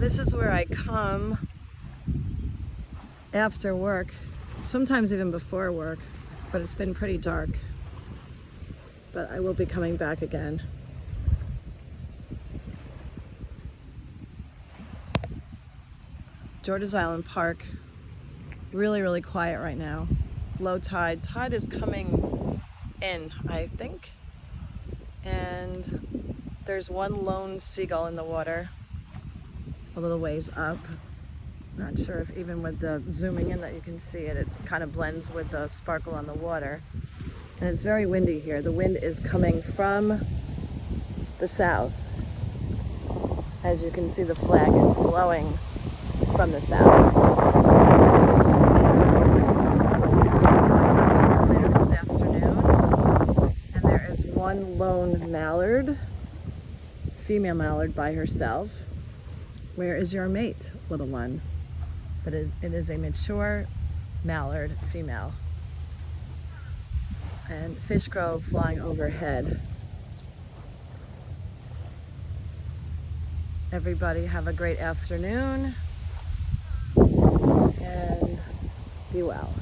This is where I come after work, sometimes even before work, but it's been pretty dark. But I will be coming back again. George's Island Park, really quiet right now. Low tide. Tide is coming in, I think. And there's one lone seagull in the water, a little ways up. Not sure if even with the zooming in that you can see it, it kind of blends with the sparkle on the water. And it's very windy here. The wind is coming from the south. As you can see, the flag is blowing from the south. Later this afternoon, and there is one lone mallard, female mallard by herself. Where is your mate, little one? But it is a mature mallard female. And fish crow flying overhead. Everybody have a great afternoon and be well.